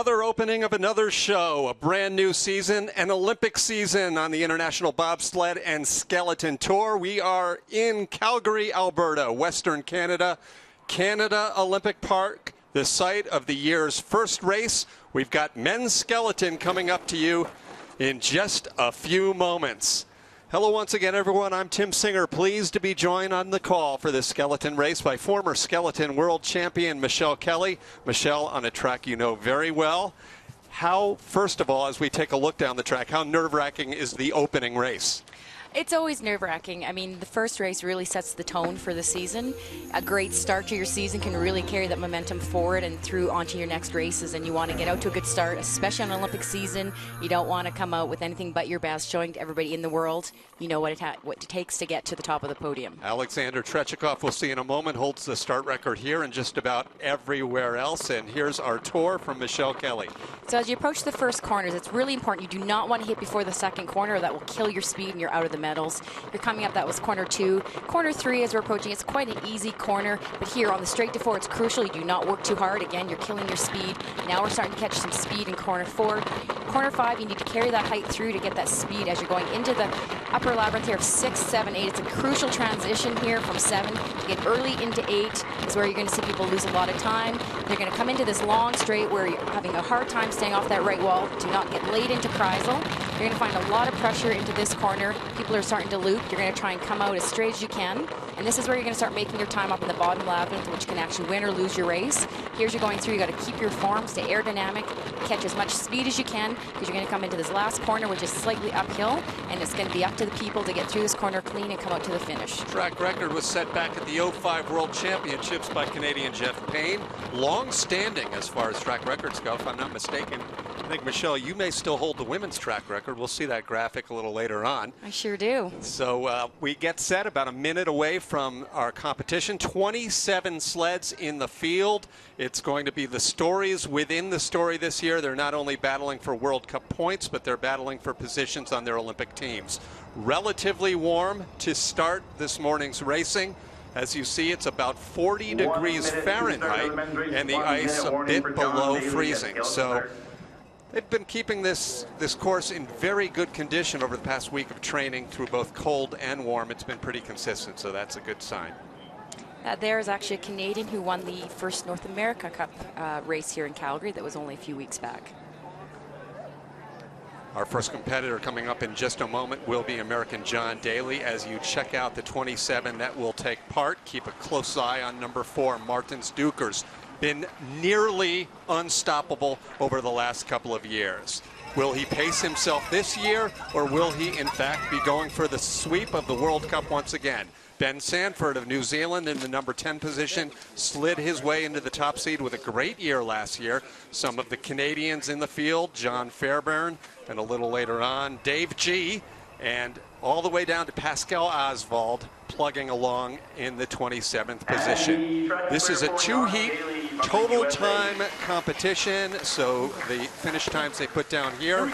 Another opening of another show, a brand new season, an Olympic season on the International Bobsled and Skeleton Tour. We are in Calgary, Alberta, Western Canada, Canada Olympic Park, the site of the year's first race. We've got men's skeleton coming up to you in just a few moments. Hello once again, everyone. I'm Tim Singer, pleased to be joined on the call for this skeleton race by former skeleton world champion Michelle Kelly. Michelle, on a track you know very well. How, first of all, as we take a look down the track, how nerve-wracking is the opening race? It's always nerve-wracking. I mean, the first race really sets the tone for the season. A great start to your season can really carry that momentum forward and through onto your next races, and you want to get out to a good start, especially on an Olympic season. You don't want to come out with anything but your best, showing to everybody in the world, you know, what it takes to get to the top of the podium. Alexander Trechikov, we'll see in a moment, holds the start record here and just about everywhere else. And here's our tour from Michelle Kelly. So as you approach the first corners, it's really important. You do not want to hit before the second corner, or that will kill your speed and you're out of the medals. You're coming up, that was corner 2. Corner 3, as we're approaching, it's quite an easy corner, but here on the straight to 4, it's crucial. You do not work too hard. Again, you're killing your speed. Now we're starting to catch some speed in corner 4. Corner 5, you need to carry that height through to get that speed as you're going into the upper labyrinth here of 6, 7, 8. It's a crucial transition here from 7 to get early into 8 is where you're going to see people lose a lot of time. They're going to come into this long straight where you're having a hard time staying off that right wall. Do not get laid into Kreisel. You're going to find a lot of pressure into this corner. People are starting to loop. You're going to try and come out as straight as you can. And this is where you're going to start making your time up in the bottom labyrinth, which can actually win or lose your race. Here's you're going through. You got to keep your form, stay aerodynamic, catch as much speed as you can, because you're going to come into this last corner, which is slightly uphill, and it's going to be up to the people to get through this corner clean and come out to the finish. Track record was set back at the 05 World Championships by Canadian Jeff Payne. Long-standing as far as track records go, if I'm not mistaken. I think, Michelle, you may still hold the women's track record. We'll see that graphic a little later on. I sure do. So we get set about a minute away from our competition. 27 sleds in the field. It's going to be the stories within the story this year. They're not only battling for World Cup points, but they're battling for positions on their Olympic teams. Relatively warm to start this morning's racing. As you see, it's about 40 degrees Fahrenheit, and the ice a bit below freezing. So they've been keeping this course in very good condition over the past week of training through both cold and warm. It's been pretty consistent, so that's a good sign. There is actually a Canadian who won the first North America Cup race here in Calgary that was only a few weeks back. Our first competitor coming up in just a moment will be American John Daly. As you check out the 27 that will take part, keep a close eye on number 4, Martins Dukers. Been nearly unstoppable over the last couple of years. Will he pace himself this year, or will he in fact be going for the sweep of the World Cup once again? Ben Sanford of New Zealand in the number 10 position slid his way into the top seed with a great year last year. Some of the Canadians in the field, John Fairbairn, and a little later on, Dave G., and all the way down to Pascal Oswald plugging along in the 27th position. This is a 2-heat total time competition, so the finish times they put down here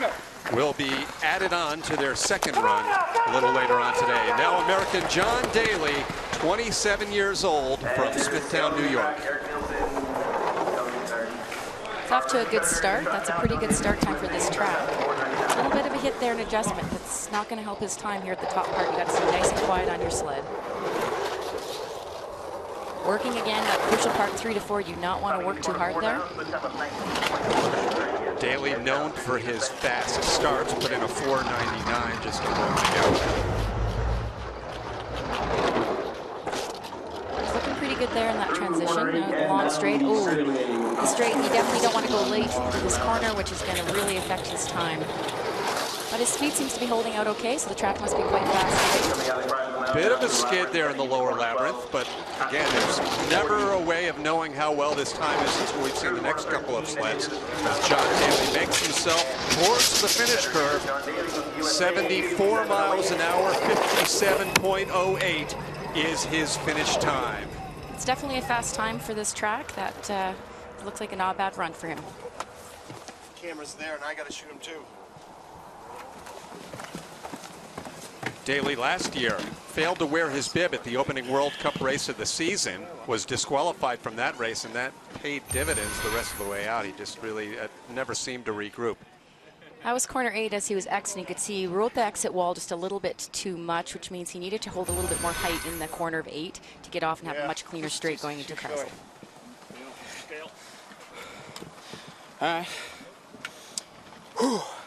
will be added on to their second run a little later on today. Now American John Daly, 27 years old, from Smithtown, New York. It's off to a good start. That's a pretty good start time for this track. A little bit of a hit there, an adjustment. That's not going to help his time here at the top part. You got to stay nice and quiet on your sled. Working again, that crucial part 3 to 4. You do not want to work too hard there. Daly, known for his fast starts, put in a 4.99 just a moment ago. He's looking pretty good there in that transition. Now the long straight. Ooh, the straight. You definitely don't want to go late into this corner, which is going to really affect his time. But his speed seems to be holding out okay, so the track must be quite fast. Bit of a skid there in the lower labyrinth, but again, there's never a way of knowing how well this time is until we've seen the next couple of sleds. As John Daly makes himself towards the finish curve, 74 miles an hour, 57.08 is his finish time. It's definitely a fast time for this track. That looks like a not bad run for him. Camera's there, and I got to shoot him too. Daly last year failed to wear his bib at the opening World Cup race of the season, was disqualified from that race, and that paid dividends the rest of the way out. He just really never seemed to regroup. That was corner 8 as he was exiting. You could see he rode the exit wall just a little bit too much, which means he needed to hold a little bit more height in the corner of 8 to get off and have a much cleaner straight going into Kreisel. All right.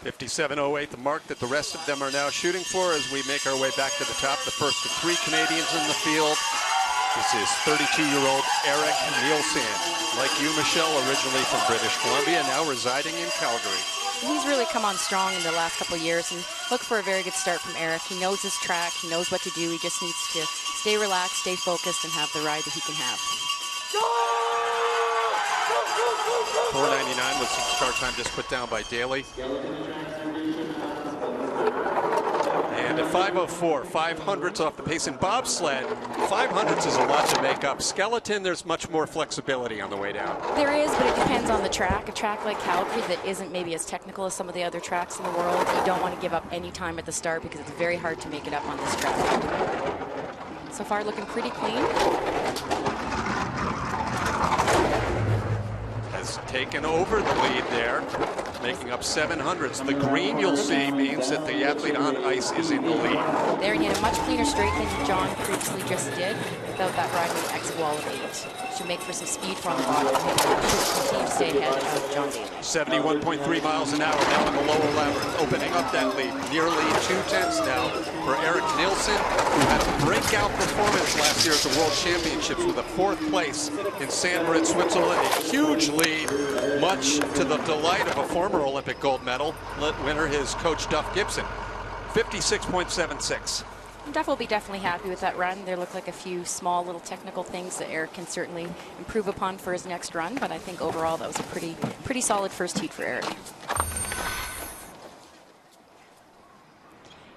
57.08, the mark that the rest of them are now shooting for as we make our way back to the top. The first of 3 Canadians in the field. This is 32-year-old Eric Nielsen. Like you, Michelle, originally from British Columbia, now residing in Calgary. He's really come on strong in the last couple of years, and look for a very good start from Eric. He knows his track, he knows what to do. He just needs to stay relaxed, stay focused, and have the ride that he can have. 4:99 was the start time just put down by Daly. And at 5:04, 500s off the pace. In bobsled, 500s is a lot to make up. Skeleton, there's much more flexibility on the way down. There is, but it depends on the track. A track like Calgary that isn't maybe as technical as some of the other tracks in the world, you don't want to give up any time at the start because it's very hard to make it up on this track. So far, looking pretty clean. Has taken over the lead there, making up 700s. The green, you'll see, means that the athlete on ice is in the lead. There, you get a much cleaner straight than John previously just did without that riding the exit wall of 8. Should make for some speed for on the bottom. Should continue to stay ahead of John Daly. 71.3 miles an hour now in the lower labyrinth, opening up that lead. Nearly 2/10 now for Eric Nielsen, who had a breakout performance last year at the World Championships with a 4th place in St. Moritz, Switzerland. A huge lead, much to the delight of a former Olympic gold medal winner, his coach Duff Gibson. 56.76. Duff will be definitely happy with that run. There look like a few small little technical things that Eric can certainly improve upon for his next run, but I think overall that was a pretty solid first heat for Eric.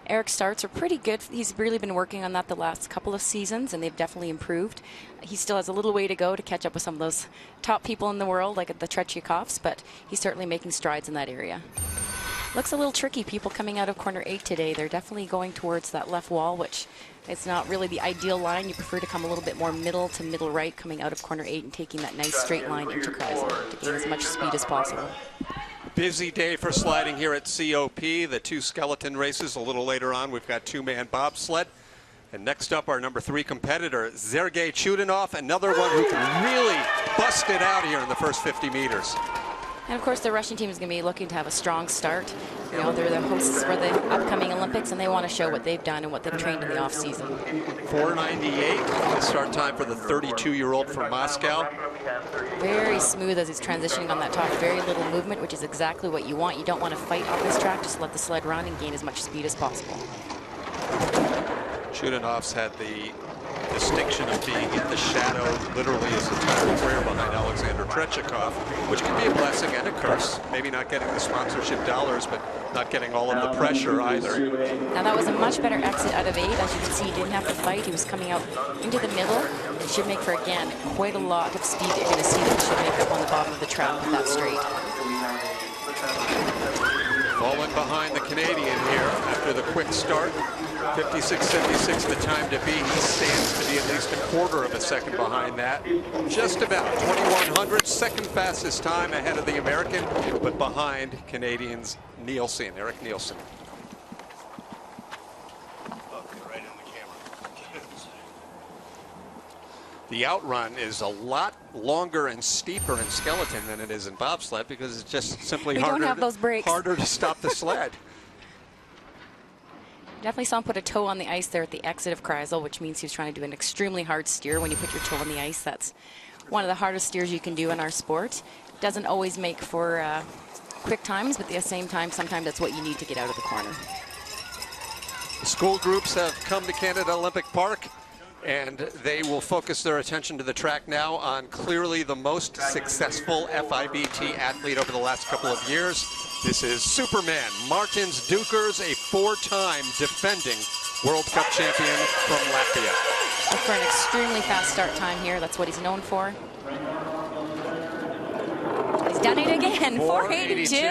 Eric's starts are pretty good. He's really been working on that the last couple of seasons, and they've definitely improved. He still has a little way to go to catch up with some of those top people in the world, like the Tretyakofs, but he's certainly making strides in that area. Looks a little tricky, people coming out of corner 8 today. They're definitely going towards that left wall, which it's not really the ideal line. You prefer to come a little bit more middle to middle right, coming out of corner 8 and taking that nice straight line into Kreisel to gain as much speed as possible. Busy day for sliding here at COP. The 2 skeleton races. A little later on, we've got 2-man bobsled. And next up, our number 3 competitor, Sergei Chudinov, another one who can really bust it out here in the first 50 meters. And of course, the Russian team is going to be looking to have a strong start. You know, they're the hosts for the upcoming Olympics, and they want to show what they've done and what they've trained in the off-season. 4:98, the start time for the 32-year-old from Moscow. Very smooth as he's transitioning on that top. Very little movement, which is exactly what you want. You don't want to fight on this track. Just let the sled run and gain as much speed as possible. Chudinov's had the distinction of being in the shadow literally his entire career behind Alexander Tretyakov, which can be a blessing and a curse. Maybe not getting the sponsorship dollars, but not getting all of the pressure either. Now that was a much better exit out of 8. As you can see, he didn't have to fight. He was coming out into the middle. It should make for, again, quite a lot of speed that you're going to see that he should make up on the bottom of the track with that straight. Falling behind the Canadian here after the quick start. 56.76 the time to beat. He stands to be at least a quarter of a second behind that. Just about 2100, second fastest time ahead of the American, but behind Canadians Nielsen, Eric Nielsen. Right in the camera. The outrun is a lot longer and steeper in skeleton than it is in bobsled because it's just simply harder to stop the sled. Definitely saw him put a toe on the ice there at the exit of Kreisel, which means he was trying to do an extremely hard steer. When you put your toe on the ice, that's one of the hardest steers you can do in our sport. Doesn't always make for quick times, but at the same time, sometimes that's what you need to get out of the corner. The school groups have come to Canada Olympic Park, and they will focus their attention to the track now on clearly the most successful FIBT athlete over the last couple of years. This is Superman Martins Dukers, a 4-time defending World Cup champion from Latvia. Look for an extremely fast start time here. That's what he's known for. He's He's done it again. 482.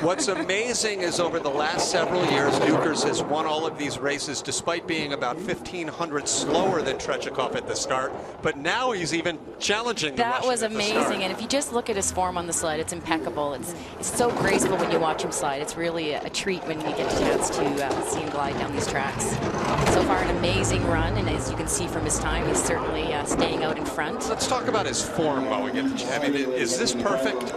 What's amazing is over the last several years, Dukers has won all of these races despite being about 1,500 slower than Tretyakov at the start. But now he's even challenging the That Russian was at the start. amazing. And if you just look at his form on the sled, it's impeccable. It's so graceful when you watch him slide. It's really a treat when you get a chance to see him glide down these tracks. So far, an amazing run. And as you can see from his time, he's certainly staying out in front. Let's talk about his form while we get to, I mean, is this perfect?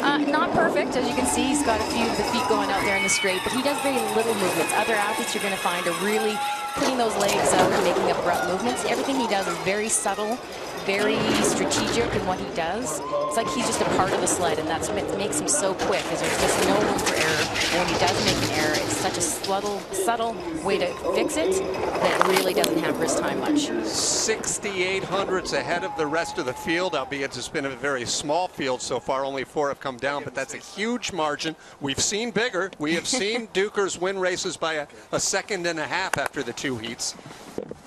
Not perfect. As you can see, he's got a few of the feet going out there in the straight, but he does very little movements. Other athletes you're going to find are really putting those legs out and making abrupt movements. Everything he does is very subtle, very strategic in what he does. It's like he's just a part of the sled, and that's what makes him so quick, is there's just no room for error. And when he does make an error, it's such a subtle way to fix it that it really doesn't hamper his time much. 6,800s ahead of the rest of the field, albeit it's been a very small field so far. Only 4 have come down, but that's a huge margin. We've seen bigger. We have seen Dukers win races by a second and a half after the 2 heats.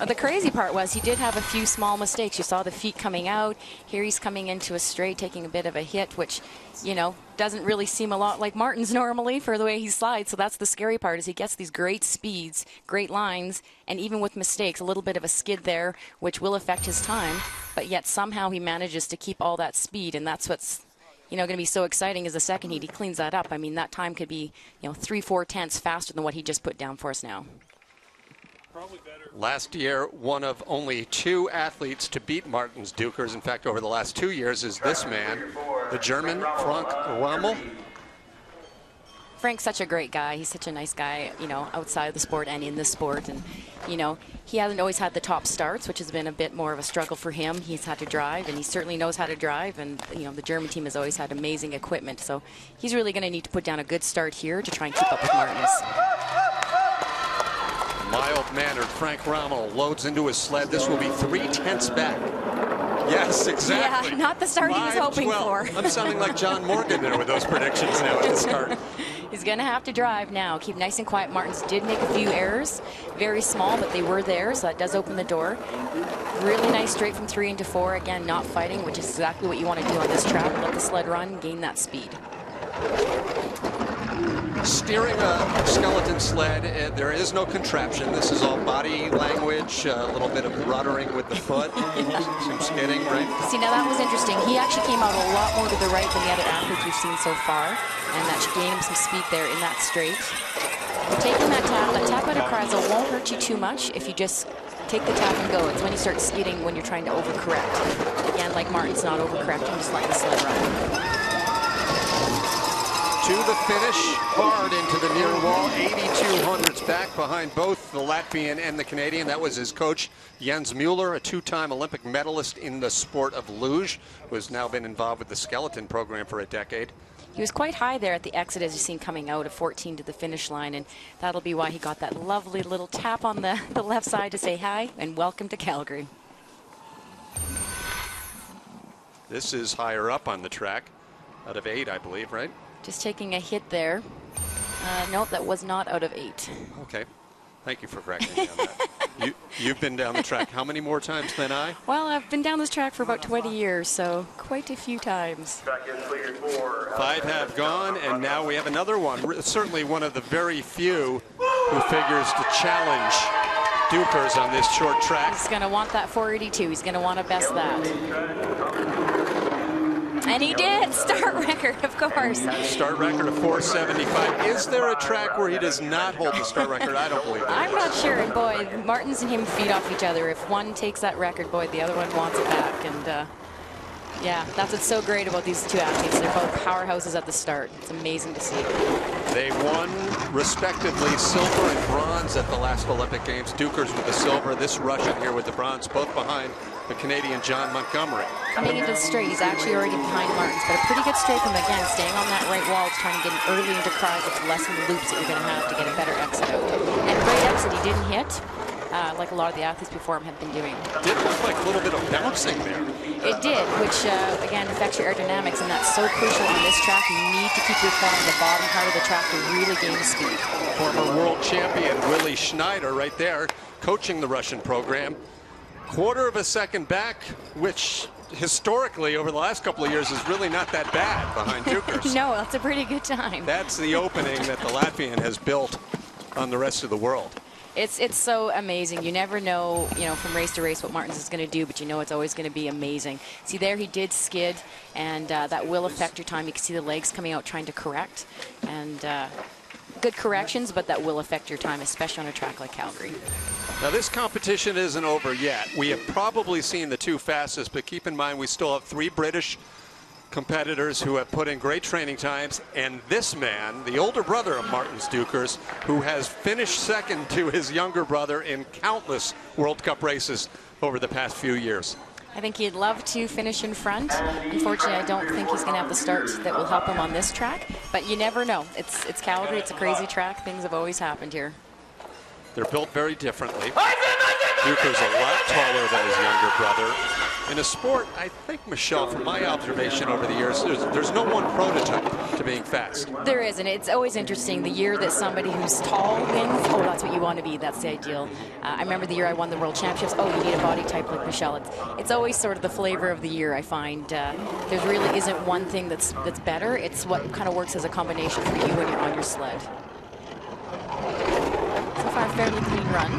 The crazy part was he did have a few small mistakes. You saw the feet coming out. Here he's coming into a straight, taking a bit of a hit, which, you know, doesn't really seem a lot like Martin's normally for the way he slides. So that's the scary part, is he gets these great speeds, great lines, and even with mistakes, a little bit of a skid there, which will affect his time. But yet somehow he manages to keep all that speed, and that's what's, you know, going to be so exciting is the second heat. He cleans that up. I mean, that time could be, you know, 3-4 tenths faster than what he just put down for us now. Last year, one of only 2 athletes to beat Martin's Dukers, in fact, over the last 2 years, is this man, the German Frank Rommel. Frank's such a great guy. He's such a nice guy, you know, outside of the sport and in the sport. And, you know, he hasn't always had the top starts, which has been a bit more of a struggle for him. He's had to drive, and he certainly knows how to drive. And, you know, the German team has always had amazing equipment. So he's really going to need to put down a good start here to try and keep up with Martin's. Mild-mannered Frank Rommel loads into his sled. This will be 3 tenths back. Yes, exactly. Yeah, not the start he was hoping 5-12. for. I'm sounding like John Morgan there with those predictions now at the start. He's going to have to drive now. Keep nice and quiet. Martins did make a few errors. Very small, but they were there, so that does open the door. Really nice straight from 3 into 4. Again, not fighting, which is exactly what you want to do on this track. Let the sled run, gain that speed. Steering a skeleton sled, there is no contraption. This is all body language, a little bit of ruddering with the foot, some skidding, right? See, now that was interesting. He actually came out a lot more to the right than the other athletes we've seen so far, and that should gain him some speed there in that straight. Taking that tap out of Kreisel won't hurt you too much if you just take the tap and go. It's when you start skidding when you're trying to overcorrect. Again, like Martin's not overcorrecting, just letting the sled run. To the finish, hard into the near wall, 8,200s back behind both the Latvian and the Canadian. That was his coach, Jens Mueller, a 2-time Olympic medalist in the sport of luge, who has now been involved with the skeleton program for a decade. He was quite high there at the exit, as you've seen coming out of 14 to the finish line, and that'll be why he got that lovely little tap on the left side to say hi and welcome to Calgary. This is higher up on the track, out of 8, I believe, right? Just taking a hit there. Nope, that was not out of 8. Okay. Thank you for correcting me on that. You've been down the track how many more times than I? Well, I've been down this track for about 20 years, so quite a few times. 5 have gone, and now we have another one. Certainly one of the very few who figures to challenge Dukers on this short track. He's going to want that 482. He's going to want to best that. And he did. Start record, of course. Start record of 475. Is there a track where he does not hold the start record? I don't believe that. I'm not sure. And boy, Martins and him feed off each other. If one takes that record, boy, the other one wants it back. And yeah, that's what's so great about these two athletes. They're both powerhouses at the start. It's amazing to see. They won, respectively, silver and bronze at the last Olympic Games. Dukers with the silver, this Russian here with the bronze, both behind the Canadian John Montgomery. Coming into the straight, he's actually already behind Martins, but a pretty good straight from him again, staying on that right wall, trying to get early into Kreisel to lessen the loops that you're going to have to get a better exit out. And great exit, he didn't hit, like a lot of the athletes before him have been doing. Did look like a little bit of bouncing there. It did, which again affects your aerodynamics, and that's so crucial on this track. You need to keep your form in the bottom part of the track to really gain speed. Former world champion Willie Schneider right there, coaching the Russian program. Quarter of a second back, which historically over the last couple of years is really not that bad behind Dukers. No, that's a pretty good time. That's the opening that the Latvian has built on the rest of the world. It's so amazing. You never know, from race to race what Martins is going to do, but you know it's always going to be amazing. See there, he did skid, and that will affect your time. You can see the legs coming out trying to correct, and good corrections, but that will affect your time, especially on a track like Calgary. Now this competition isn't over yet. We have probably seen the two fastest, but keep in mind we still have 3 British competitors who have put in great training times, and this man, the older brother of Martins Dukers, who has finished second to his younger brother in countless World Cup races over the past few years. I think he'd love to finish in front. Unfortunately, I don't think he's going to have the start that will help him on this track, but you never know. It's Calgary, it's a crazy track. Things have always happened here. They're built very differently. Duker's a lot taller than his younger brother. In a sport, I think, Michelle, from my observation over the years, there's no one prototype to being fast. There is, and it's always interesting. The year that somebody who's tall wins, oh, that's what you want to be. That's the ideal. I remember the year I won the World Championships. Oh, you need a body type like Michelle. It's always sort of the flavor of the year, I find. There really isn't one thing that's better. It's what kind of works as a combination for you when you're on your sled. So far, a fairly clean run.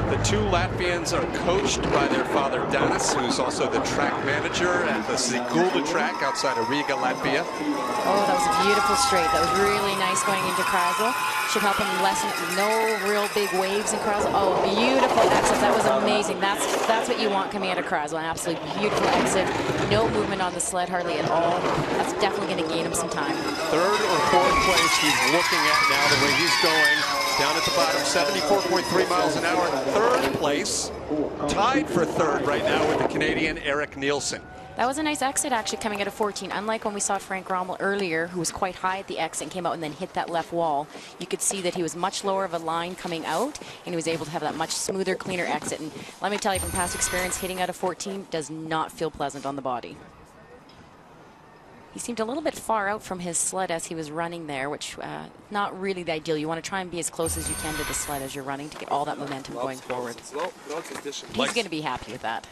The two Latvians are coached by their father Danis, who's also the track manager at the Sigulda track outside of Riga, Latvia. Oh, that was a beautiful straight. That was really nice going into Krasl. Should help him lessen no real big waves in Krasl. Oh, beautiful exit. That was amazing. That's what you want coming out of Krasl. An absolutely beautiful exit. No movement on the sled hardly at all. That's definitely going to gain him some time. Third or fourth place he's looking at now, the way he's going. Down at the bottom, 74.3 miles an hour. Third place, tied for third right now with the Canadian Eric Nielsen. That was a nice exit actually coming out of 14. Unlike when we saw Frank Rommel earlier, who was quite high at the exit and came out and then hit that left wall, you could see that he was much lower of a line coming out, and he was able to have that much smoother, cleaner exit. And let me tell you from past experience, hitting out of 14 does not feel pleasant on the body. He seemed a little bit far out from his sled as he was running there, which not really the ideal. You want to try and be as close as you can to the sled as you're running to get all that momentum going forward. He's going to be happy with that.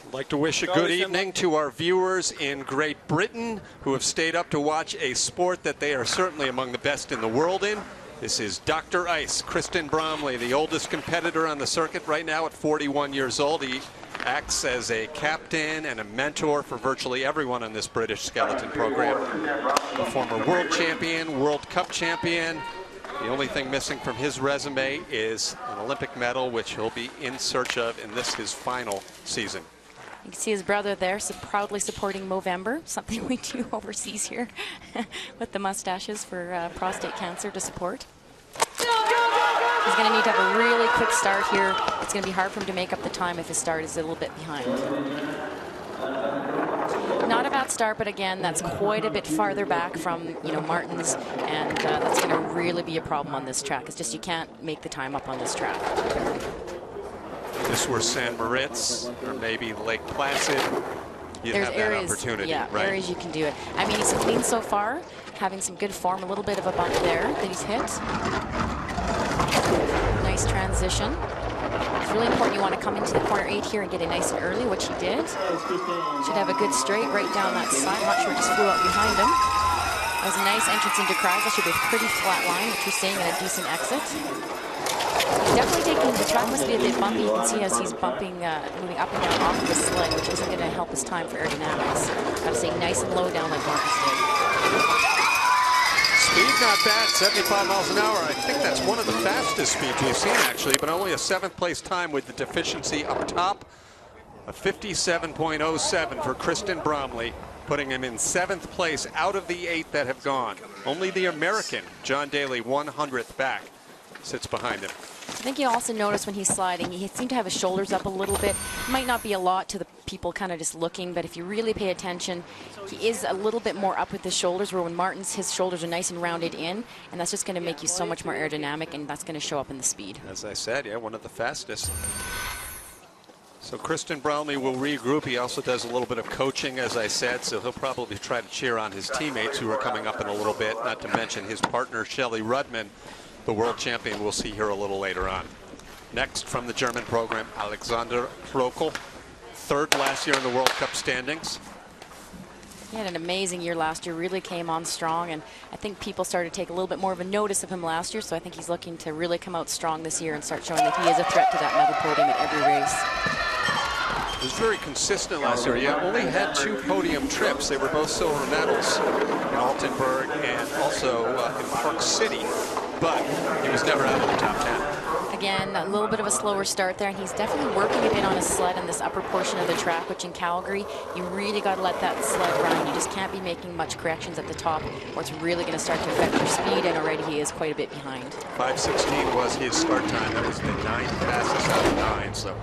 I'd like to wish a good evening to our viewers in Great Britain who have stayed up to watch a sport that they are certainly among the best in the world in. This is Dr. Ice, Kristen Bromley, the oldest competitor on the circuit right now at 41 years old. He acts as a captain and a mentor for virtually everyone on this British skeleton program. A former world champion, World Cup champion. The only thing missing from his resume is an Olympic medal, which he'll be in search of in this, his final season. You can see his brother there, so proudly supporting Movember, something we do overseas here with the mustaches for prostate cancer to support. He's going to need to have a really quick start here. It's going to be hard for him to make up the time if his start is a little bit behind. Not a bad start, but again, that's quite a bit farther back from Martins, and that's going to really be a problem on this track. It's just you can't make the time up on this track. If this were San Moritz or maybe Lake Placid, you'd have that opportunity. Yeah, right? Areas you can do it. I mean, he's clean so far, having some good form, a little bit of a bump there that he's hit. Nice transition. It's really important. You want to come into the corner 8 here and get it nice and early, which he did. Should have a good straight right down that side. I'm not sure it just flew out behind him. That was a nice entrance into Krasl. Should be a pretty flat line, which we're seeing, and a decent exit. He's definitely taking, the track must be a bit bumpy. You can see as he's bumping, moving up and down off of the sled, which isn't going to help his time for aerodynamics. Got to stay nice and low down like Martins did. Speed not bad, 75 miles an hour. I think that's one of the fastest speeds we've seen actually, but only a 7th place time with the deficiency up top. A 57.07 for Kristen Bromley, putting him in 7th place out of the 8 that have gone. Only the American, John Daly, 100th back, sits behind him. I think you also notice when he's sliding, he seemed to have his shoulders up a little bit. Might not be a lot to the people kind of just looking, but if you really pay attention, he is a little bit more up with his shoulders, where when Martins, his shoulders are nice and rounded in, and that's just going to make you so much more aerodynamic, and that's going to show up in the speed. As I said, yeah, one of the fastest. So Kristen Bromley will regroup. He also does a little bit of coaching, as I said, so he'll probably try to cheer on his teammates who are coming up in a little bit, not to mention his partner, Shelley Rudman, the world champion we'll see here a little later on. Next from the German program, Alexander Rokel. third last year in the World Cup standings. He had an amazing year last year, really came on strong, and I think people started to take a little bit more of a notice of him last year, so I think he's looking to really come out strong this year and start showing that he is a threat to that medal podium at every race. He was very consistent last year. He only had 2 podium trips. They were both silver medals in Altenburg and also in Park City, but he was never out of the top 10. Again, a little bit of a slower start there, and he's definitely working a bit on his sled in this upper portion of the track, which in Calgary, you really got to let that sled run. You just can't be making much corrections at the top, or it's really going to start to affect your speed, and already he is quite a bit behind. 5:16 was his start time. That was the 9th fastest out of 9, so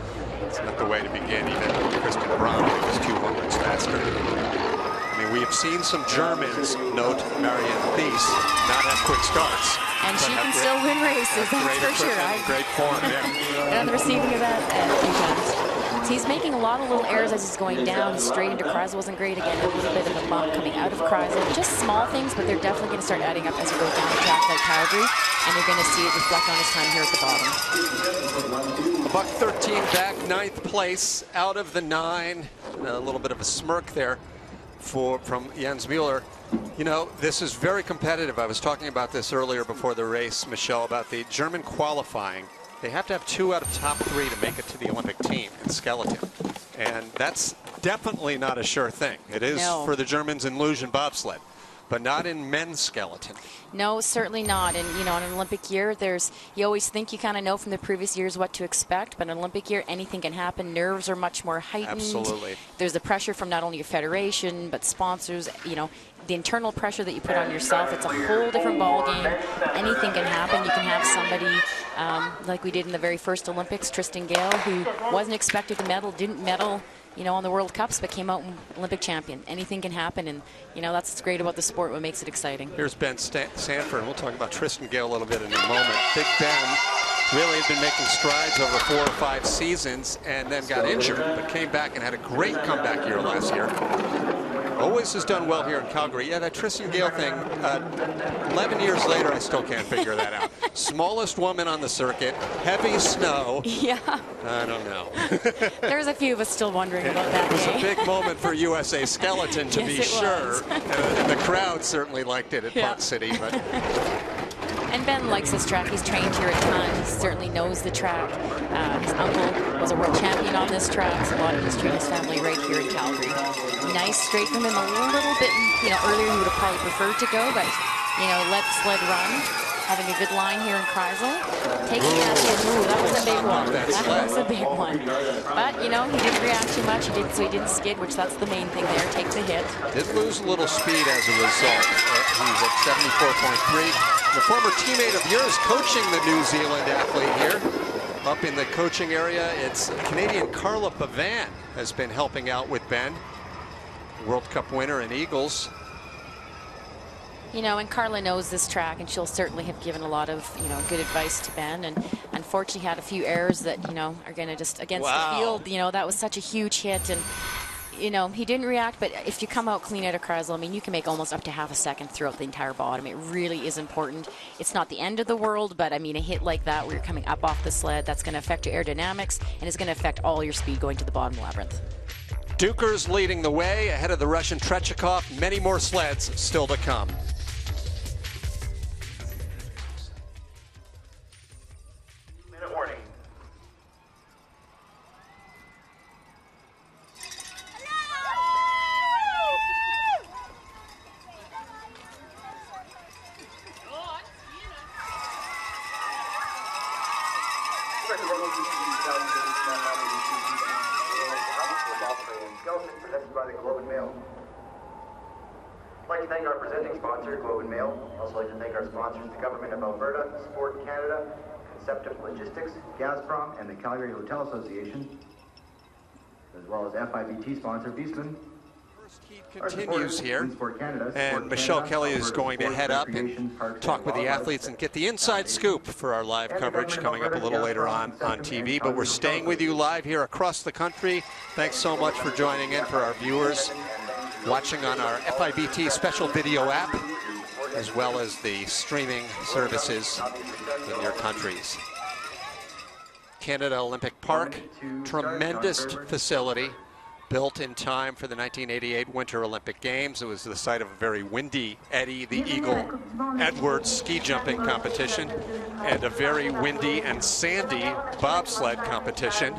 it's not the way to begin. Even Kristen Brown was 200s faster. I mean, we have seen some Germans, note Marianne Thies, not have quick starts. And she can still win races, that's for sure. Great form, yeah. And on the receiving of that, so he's making a lot of little errors as he's going down. His straight into Kreisel wasn't great. Again, a little bit of a bump coming out of Kreisel. Just small things, but they're definitely going to start adding up as he goes down the track like Calgary. And you're going to see it reflect on his time here at the bottom. A $1.13 back, 9th place out of the 9. A little bit of a smirk there from Jens Mueller. You know, this is very competitive. I was talking about this earlier before the race, Michelle, about the German qualifying. They have to have 2 out of top 3 to make it to the Olympic team in skeleton. And that's definitely not a sure thing. It is for the Germans in luge and bobsled, but not in men's skeleton. No, certainly not. And, you know, in an Olympic year, you always think you kind of know from the previous years what to expect, but in an Olympic year, anything can happen. Nerves are much more heightened. Absolutely. There's the pressure from not only your federation, but sponsors, you know, the internal pressure that you put on yourself. It's a whole different ball game. Anything can happen. You can have somebody like we did in the very first Olympics, Tristan Gale, who wasn't expected to medal, didn't medal, you know, on the World Cups, but came out Olympic champion. Anything can happen, and, you know, that's what's great about the sport, what makes it exciting. Here's Ben Sanford. We'll talk about Tristan Gale a little bit in a moment. Big Ben really had been making strides over 4 or 5 seasons and then got injured, but came back and had a great comeback year last year. Always has done well here in Calgary. Yeah, that Tristan Gale thing, 11 years later, I still can't figure that out. Smallest woman on the circuit, heavy snow. Yeah. I don't know. There's a few of us still wondering about that. It was a big moment for USA Skeleton, to be sure. And the crowd certainly liked it at Park City. But. And Ben likes this track. He's trained here a ton. He certainly knows the track. His uncle was a world champion on this track. So a lot of history in his family right here in Calgary. Nice straight from him. A little bit, you know, earlier he would have probably preferred to go, but, you know, let the sled run. Having a good line here in Kreisel. Taking that hit. Ooh, that was a big one. That was a big one. But, you know, he didn't react too much. So he didn't skid, which that's the main thing there. Take the hit. Did lose a little speed as a result. He's at 74.3. The former teammate of yours coaching the New Zealand athlete here. Up in the coaching area, it's Canadian Carla Bavan has been helping out with Ben. World Cup winner in Eagles. You know, and Carla knows this track, and she'll certainly have given a lot of, you know, good advice to Ben. And unfortunately, had a few errors that, you know, are going to just against the field. You know, that was such a huge hit, and, you know, he didn't react. But if you come out clean out of Kreisel, I mean, you can make almost up to half a second throughout the entire bottom. It really is important. It's not the end of the world, but I mean, a hit like that where you're coming up off the sled, that's going to affect your aerodynamics, and it's going to affect all your speed going to the bottom labyrinth. Dukers leading the way ahead of the Russian Trechikov. Many more sleds still to come. Minute warning. Presented by the Globe and Mail. I'd like to thank our presenting sponsor, Globe and Mail. I'd also like to thank our sponsors, the Government of Alberta, Sport Canada, Conceptive Logistics, Gazprom, and the Calgary Hotel Association, as well as FIBT sponsor, Viessmann. First heat continues here, and Michelle Kelly is going to head up and talk with the athletes and get the inside scoop for our live coverage coming up a little later on TV. But we're staying with you live here across the country. Thanks so much for joining in, for our viewers watching on our FIBT special video app, as well as the streaming services in your countries. Canada Olympic Park, tremendous facility. built in time for the 1988 Winter Olympic Games. It was the site of a very windy Eddie the Eagle Edwards ski jumping competition and a very windy and sandy bobsled competition.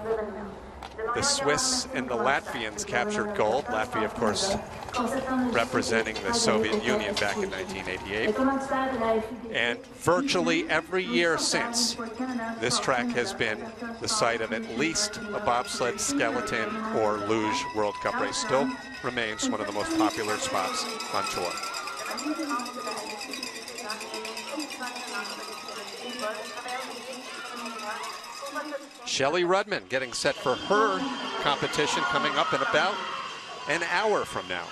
The Swiss and the Latvians captured gold. Latvia, of course, representing the Soviet Union back in 1988. And virtually every year since, this track has been the site of at least a bobsled, skeleton, or luge World Cup race. Still remains one of the most popular spots on tour. Shelley Rudman getting set for her competition coming up in about an hour from now.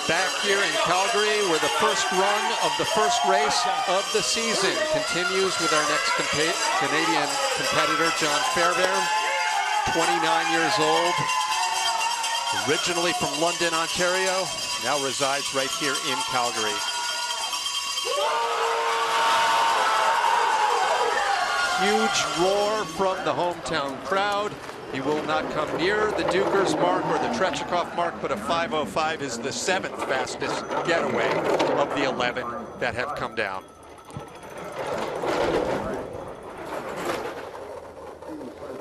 Back here in Calgary, where the first run of the first race of the season continues with our next Canadian competitor, John Fairbairn, 29 years old, originally from London, Ontario, now resides right here in Calgary. Huge roar from the hometown crowd. He will not come near the Dukers mark or the Trechikov mark, but a 5:05 is the 7th fastest getaway of the 11 that have come down.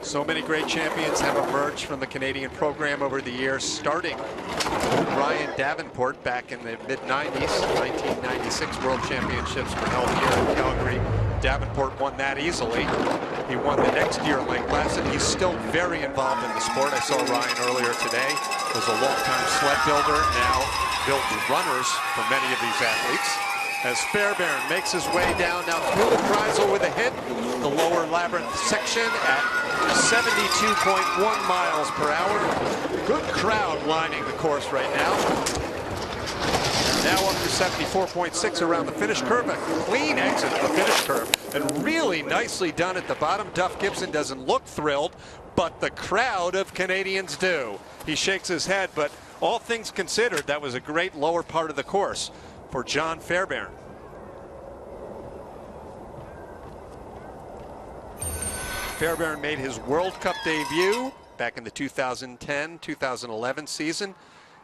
So many great champions have emerged from the Canadian program over the years, starting with Brian Davenport back in the mid-90s. 1996 World Championships were held here in Calgary. Davenport won that easily. He won the next year in Lake Placid. He's still very involved in the sport. I saw Ryan earlier today. Was a long-time sled builder, now builds runners for many of these athletes. As Fairbairn makes his way down now through the Kreisel with a hit, the lower labyrinth section at 72.1 miles per hour. Good crowd lining the course right now. Now up to 74.6 around the finish curve. A clean exit of the finish curve. And really nicely done at the bottom. Duff Gibson doesn't look thrilled, but the crowd of Canadians do. He shakes his head, but all things considered, that was a great lower part of the course for John Fairbairn. Fairbairn made his World Cup debut back in the 2010-2011 season.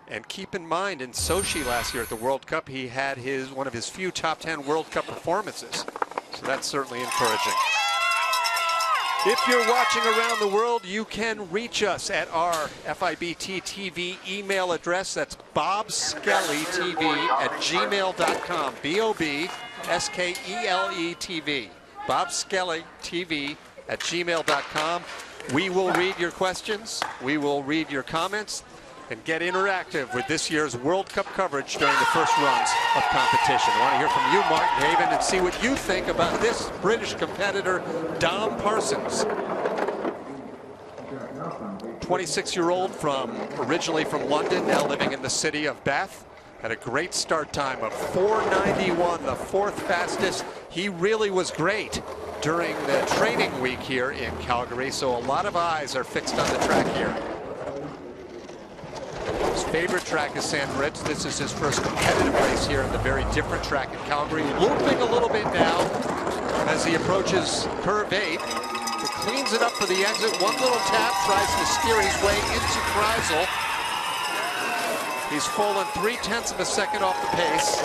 And keep in mind, in Sochi last year at the World Cup, he had one of his few top 10 World Cup performances. So that's certainly encouraging. If you're watching around the world, you can reach us at our FIBT TV email address. That's bobskellytv@gmail.com. BOBSKELE TV. bobskellytv@gmail.com. We will read your questions. We will read your comments and get interactive with this year's World Cup coverage during the first runs of competition. I want to hear from you, Martin Haven, and see what you think about this British competitor, Dom Parsons. 26-year-old originally from London, now living in the city of Bath. Had a great start time of 4:91, the 4th fastest. He really was great during the training week here in Calgary, so a lot of eyes are fixed on the track here. His favorite track is San Moritz. This is his first competitive race here in the very different track in Calgary. Looping a little bit now as he approaches curve 8. He cleans it up for the exit. One little tap, tries to steer his way into Kreisel. He's fallen 0.3 of a second off the pace.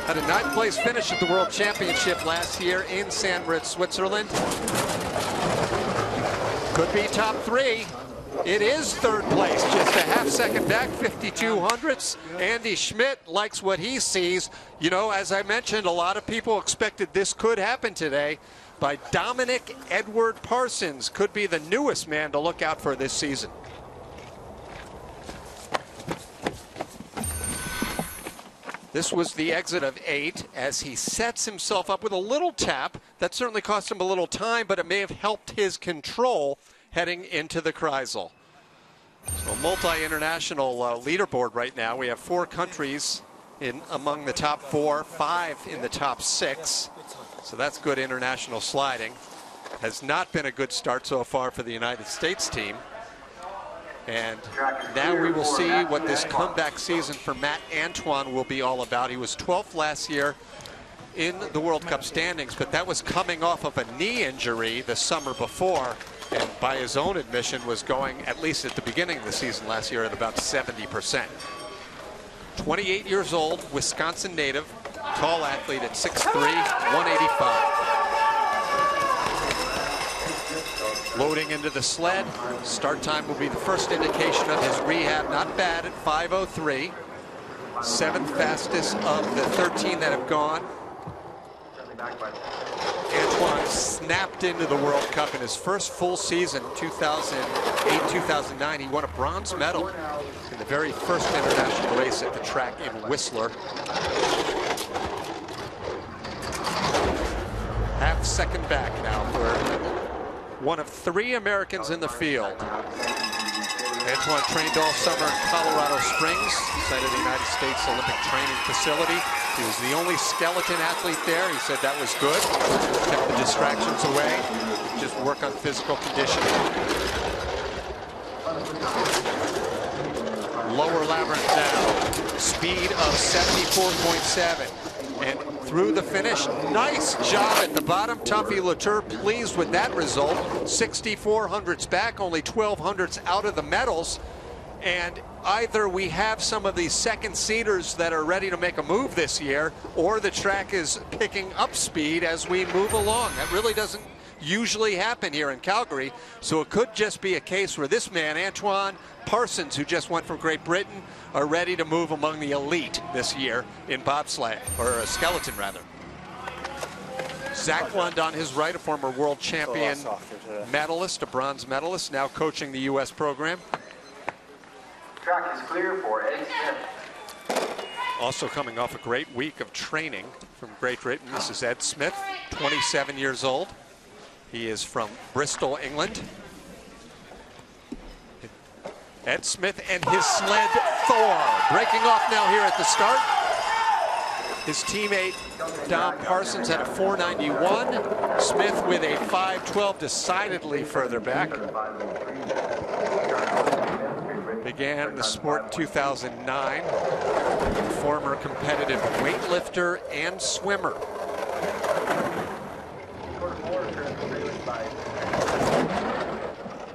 Had a 9th place finish at the World Championship last year in San Moritz, Switzerland. Could be top 3. It is 3rd place, just a half-second back, 52 hundredths. Andy Schmidt likes what he sees. You know, as I mentioned, a lot of people expected this could happen today. By Dominic Edward Parsons, could be the newest man to look out for this season. This was the exit of 8 as he sets himself up with a little tap. That certainly cost him a little time, but it may have helped his control heading into the Kreisel. So multi-international leaderboard right now. We have 4 countries in among the top 4, 5 in the top 6. So that's good international sliding. Has not been a good start so far for the United States team. And now we will see what this comeback season for Matt Antoine will be all about. He was 12th last year in the World Cup standings, but that was coming off of a knee injury the summer before, and by his own admission was going, at least at the beginning of the season last year, at about 70%. 28 years old, Wisconsin native, tall athlete at 6'3", 185. Loading into the sled. Start time will be the first indication of his rehab. Not bad at 5:03. 7th fastest of the 13 that have gone. Antoine snapped into the World Cup in his first full season, 2008-2009. He won a bronze medal in the very first international race at the track in Whistler. Half second back now for one of 3 Americans in the field. Antoine trained all summer in Colorado Springs, site of the United States Olympic Training Facility. He was the only skeleton athlete there. He said that was good. Kept the distractions away. Just work on physical conditioning. Lower labyrinth now. Speed of 74.7. And through the finish, nice job at the bottom. Tuffy Latour pleased with that result. 6,400s back, only 1,200s out of the medals. And either we have some of these second seeders that are ready to make a move this year, or the track is picking up speed as we move along. That really doesn't usually happen here in Calgary. So it could just be a case where this man, Antoine Parsons, who just went from Great Britain, are ready to move among the elite this year in bobsleigh, or a skeleton rather. Zach Lund on his right, a former world champion medalist, a bronze medalist, now coaching the U.S. program. Track is clear for Eddie Smith. Also coming off a great week of training from Great Britain, this is Ed Smith, 27 years old. He is from Bristol, England. Ed Smith and his sled Thor breaking off now here at the start. His teammate Dom Parsons at a 491. Smith with a 512, decidedly further back. Began the sport in 2009. Former competitive weightlifter and swimmer.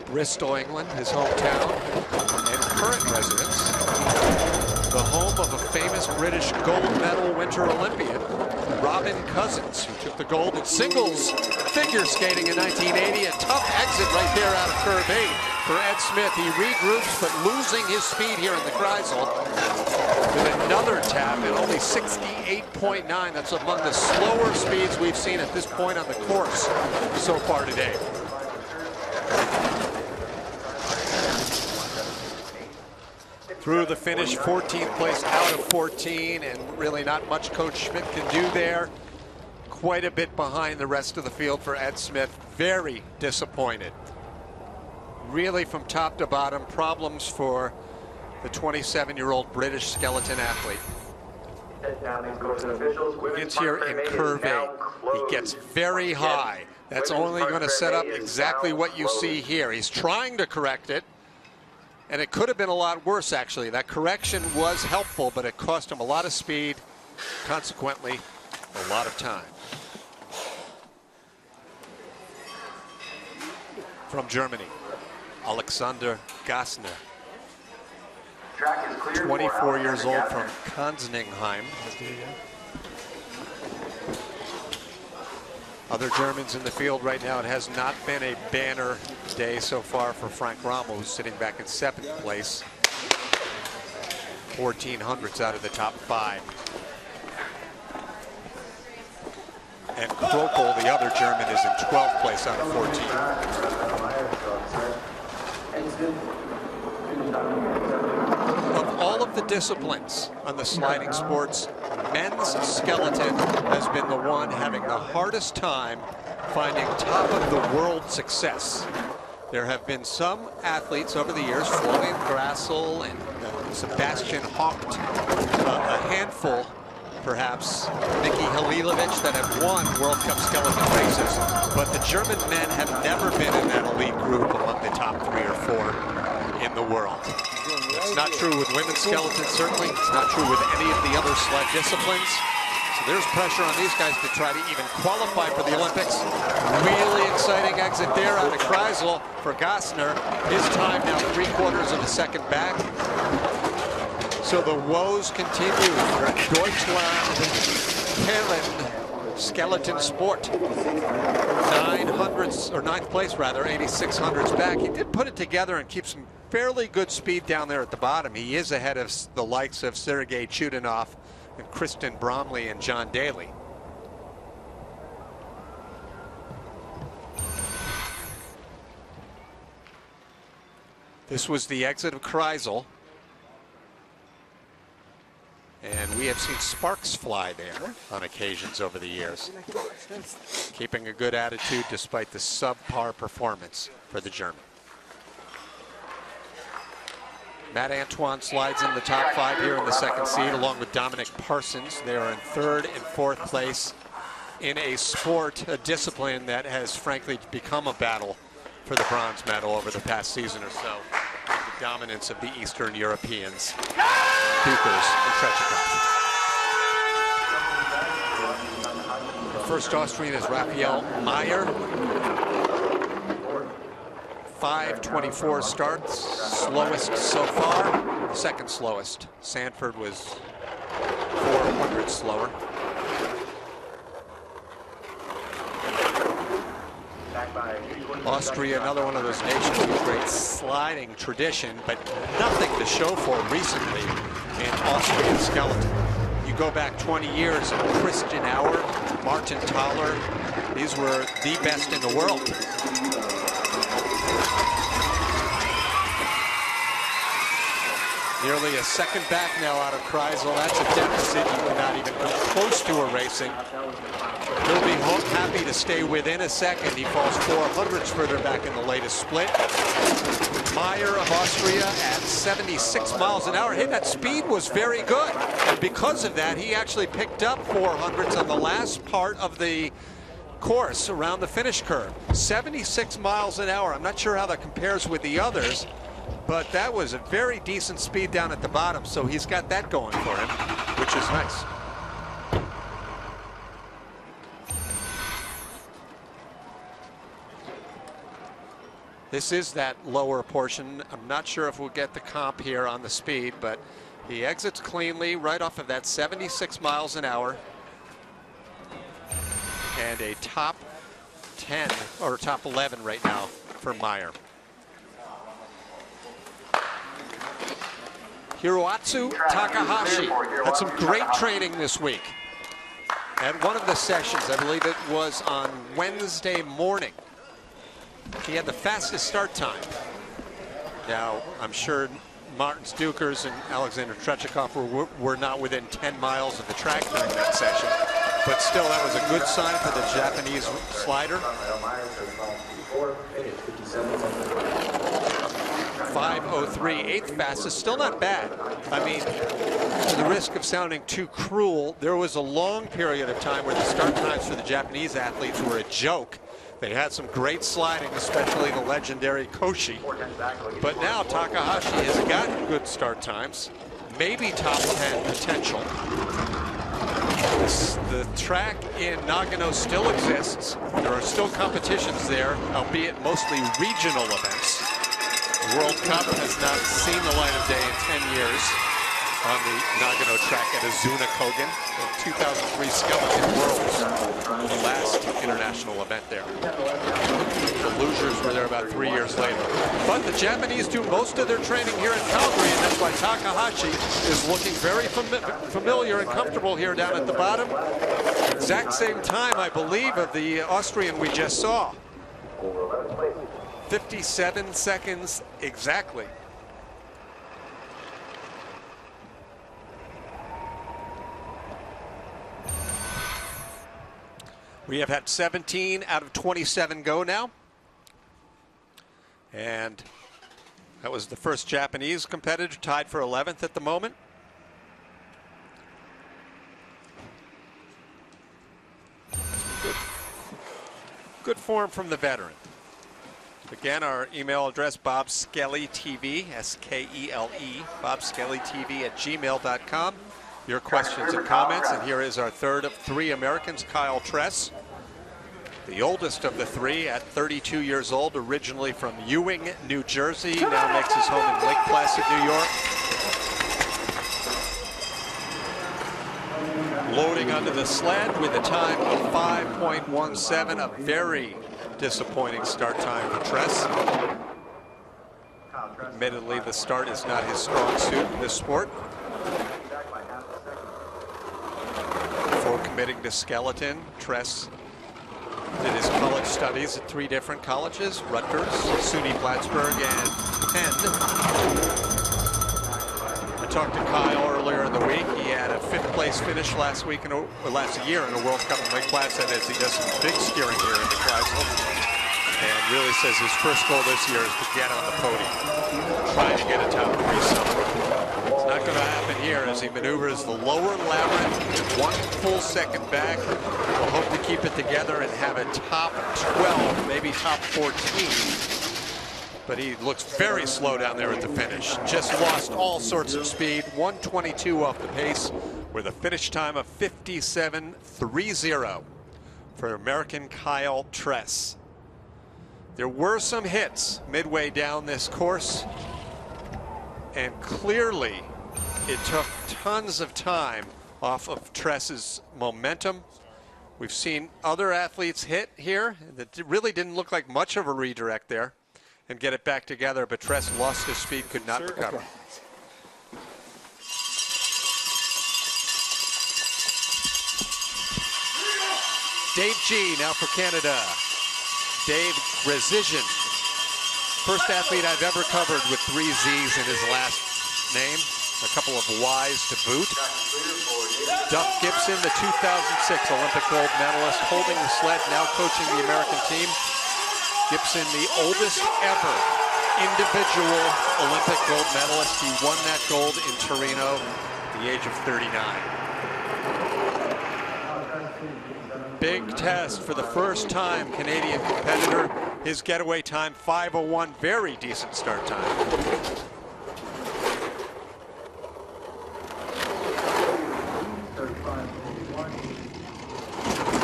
Bristol, England, his hometown, and current residence, the home of a famous British gold medal Winter Olympian, Robin Cousins, who took the gold in singles figure skating in 1980. A tough exit right there out of curve 8 for Ed Smith. He regroups, but losing his speed here in the Kreisel with another tap at only 68.9. That's among the slower speeds we've seen at this point on the course so far today. Through the finish, 14th place out of 14, and really not much Coach Schmidt can do there. Quite a bit behind the rest of the field for Ed Smith. Very disappointed. Really from top to bottom, problems for the 27-year-old British skeleton athlete. He gets here in curve 8. He gets very high. That's only going to set up exactly what you see here. He's trying to correct it. And it could have been a lot worse, actually. That correction was helpful, but it cost him a lot of speed, consequently, a lot of time. From Germany, Alexander Gassner. 24 years old from Konzningheim. Other Germans in the field right now. It has not been a banner day so far for Frank Rommel, who's sitting back in 7th place. 1,400s out of the top 5. And Krokel, the other German, is in 12th place out of 14. Of all of the disciplines on the sliding sports, men's skeleton has been the one having the hardest time finding top of the world success. There have been some athletes over the years, Florian Grassel and Sebastian Haupt, a handful perhaps, Mickey Halilovic, that have won World Cup skeleton races, but the German men have never been in that elite group among the top 3 or 4. in the world. It's not true with women's skeleton, certainly. It's not true with any of the other sled disciplines. So there's pressure on these guys to try to even qualify for the Olympics. Really exciting exit there out of Kreisel for Gassner. His time now 3/4 of a second back. So the woes continue for Deutschland Karen skeleton sport. 900s, or 9th place rather, 8600s back. He did put it together and keep some fairly good speed down there at the bottom. He is ahead of the likes of Sergei Chudinov and Kristen Bromley and John Daly. This was the exit of Kreisel. And we have seen sparks fly there on occasions over the years. Keeping a good attitude despite the subpar performance for the German. Matt Antoine slides in the top 5 here in the second seed along with Dominic Parsons. They are in 3rd and 4th place in a sport, a discipline that has frankly become a battle for the bronze medal over the past season or so. With the dominance of the Eastern Europeans, Dukers and Trechikov. The first Austrian is Raphael Meyer. 5:24 starts, slowest so far, second slowest. Sanford was 400 slower. Austria, another one of those nations with great sliding tradition, but nothing to show for recently in Austrian skeleton. You go back 20 years, Christian Auer, Martin Thaler, these were the best in the world. Nearly a second back now out of Kreisel. That's a deficit you cannot even come close to erasing. He'll be happy to stay within a second. He falls 400ths further back in the latest split. Meyer of Austria at 76 miles an hour. Hey, that speed was very good. And because of that, he actually picked up 400ths on the last part of the course around the finish curve. 76 miles an hour. I'm not sure how that compares with the others, but that was a very decent speed down at the bottom. So he's got that going for him, which is nice. This is that lower portion. I'm not sure if we'll get the comp here on the speed, but he exits cleanly right off of that 76 miles an hour. And a top 10 or top 11 right now for Meyer. Hiroatsu Takahashi had some great training this week. At one of the sessions, I believe it was on Wednesday morning, he had the fastest start time. Now, I'm sure Martins Dukers and Alexander Trechikov were not within 10 miles of the track during that session, but still, that was a good sign for the Japanese slider. 5:03, 8th fastest, still not bad. I mean, to the risk of sounding too cruel, there was a long period of time where the start times for the Japanese athletes were a joke. They had some great sliding, especially the legendary Koshi. But now Takahashi has gotten good start times, maybe top 10 potential. The track in Nagano still exists. There are still competitions there, albeit mostly regional events. The World Cup has not seen the light of day in 10 years on the Nagano track at Azuna Kogen. The 2003 Skeleton Worlds, the last international event there. The losers were there about 3 years later. But the Japanese do most of their training here in Calgary, and that's why Takahashi is looking very familiar and comfortable here down at the bottom. Exact same time, I believe, of the Austrian we just saw. 57 seconds exactly. We have had 17 out of 27 go now. And that was the first Japanese competitor, tied for 11th at the moment. Good form from the veteran. Again, our email address, bobskellytv, S-K-E-L-E, bobskellytv@gmail.com. Your questions and comments. And here is our third of three Americans, Kyle Tress. The oldest of the three at 32 years old, originally from Ewing, New Jersey, now makes his home in Lake Placid, New York. Loading onto the sled with a time of 5.17, a very disappointing start time for Tress. Admittedly, the start is not his strong suit in this sport. Before committing to skeleton, Tress did his college studies at three different colleges: Rutgers, SUNY Plattsburgh, and Penn. I talked to Kyle earlier in the week. He had a 5th place finish last year in a World Cup in Lake Placid, as he does some big steering here in the Kreisel. And really says his first goal this year is to get on the podium, trying to get a top 3 somewhere. It's not going to happen here as he maneuvers the lower labyrinth, 1 full second back. We'll hope to keep it together and have a top 12, maybe top 14. But he looks very slow down there at the finish. Just lost all sorts of speed. 1:22 off the pace with a finish time of 57.30 for American Kyle Tress. There were some hits midway down this course, and clearly it took tons of time off of Tress's momentum. We've seen other athletes hit here that really didn't look like much of a redirect there and get it back together, but Tress lost his speed, could not recover. Dave G now for Canada. Dave Grezizin, first athlete I've ever covered with 3 Z's in his last name, a couple of Y's to boot. Duff Gibson, the 2006 Olympic gold medalist, holding the sled, now coaching the American team. Gibson, the oldest ever individual Olympic gold medalist. He won that gold in Torino at the age of 39. Big test for the first time, Canadian competitor. His getaway time, 5:01, very decent start time.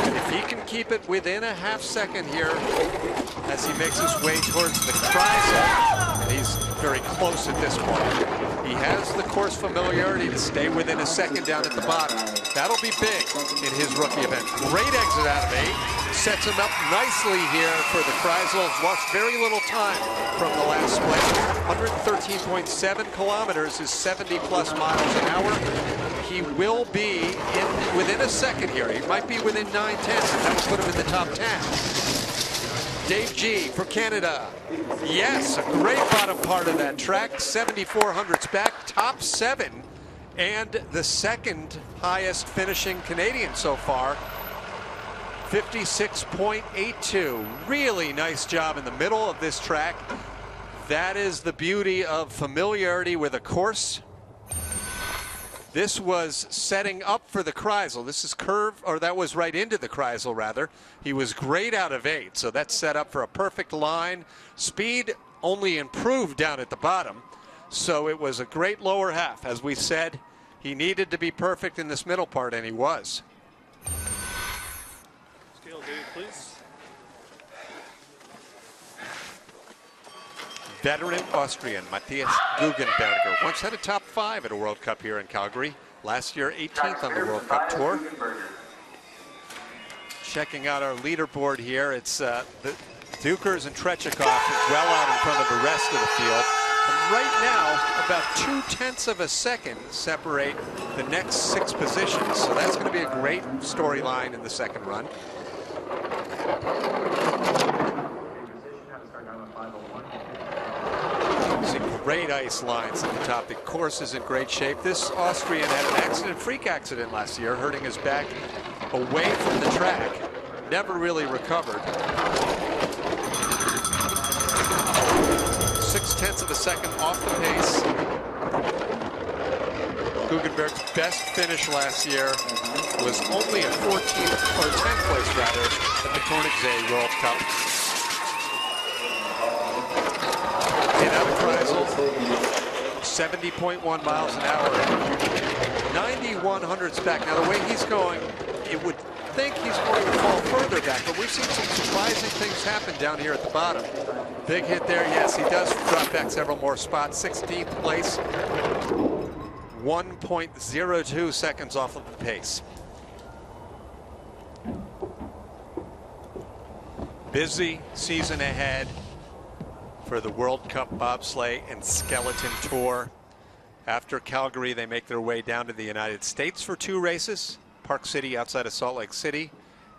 And if he can keep it within a half second here as he makes his way towards the Kreisel, and he's very close at this point. He has the course familiarity to stay within a second down at the bottom. That'll be big in his rookie event. Great exit out of 8. Sets him up nicely here for the Kreisel. Lost very little time from the last split. 113.7 kilometers is 70+ miles an hour. He will be within a second here. He might be within 9/10, and that will put him in the top 10. Dave G for Canada. Yes, a great bottom part of that track. 7,400s back, top 7, and the second highest finishing Canadian so far. 56.82. Really nice job in the middle of this track. That is the beauty of familiarity with a course. This was setting up for the Kreisel. This is curve, or that was right into the Kreisel rather. He was great out of 8, so that's set up for a perfect line. Speed only improved down at the bottom, so it was a great lower half. As we said, he needed to be perfect in this middle part, and he was. Scale, Dave, please. Veteran Austrian Matthias Guggenberger once had a top 5 at a World Cup here in Calgary. Last year, 18th on the World Cup Tour. Checking out our leaderboard here, it's the Dukers and Trechikov is well out in front of the rest of the field. And right now, about 2/10 of a second separate the next 6 positions. So that's going to be a great storyline in the second run. Great ice lines at the top. The course is in great shape. This Austrian had an accident, freak accident last year, hurting his back away from the track. Never really recovered. 0.6 of a second off the pace. Guggenberg's best finish last year was only a 14th or 10th place rather at the Koenigsegg World Cup. in appraisal, 70.1 miles an hour, 9100s back. Now the way he's going, it would think he's going to fall further back, but we've seen some surprising things happen down here at the bottom. Big hit there, yes, he does drop back several more spots. 16th place, 1.02 seconds off of the pace. Busy season ahead for the World Cup Bobsleigh and Skeleton Tour. After Calgary, they make their way down to the United States for 2 races. Park City outside of Salt Lake City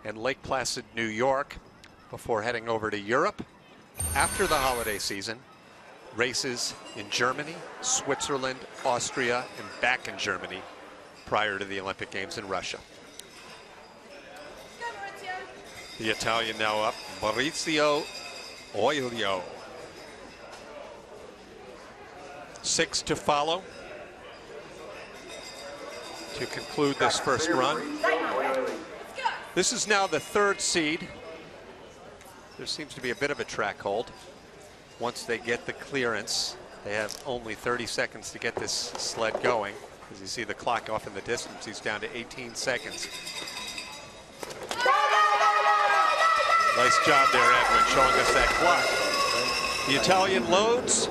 and Lake Placid, New York, before heading over to Europe. After the holiday season, races in Germany, Switzerland, Austria, and back in Germany prior to the Olympic Games in Russia. The Italian now up, Maurizio Oilio. 6 to follow to conclude this first run. This is now the 3rd seed. There seems to be a bit of a track hold. Once they get the clearance, they have only 30 seconds to get this sled going. As you see the clock off in the distance, he's down to 18 seconds. Nice job there, Edwin, showing us that clock. The Italian loads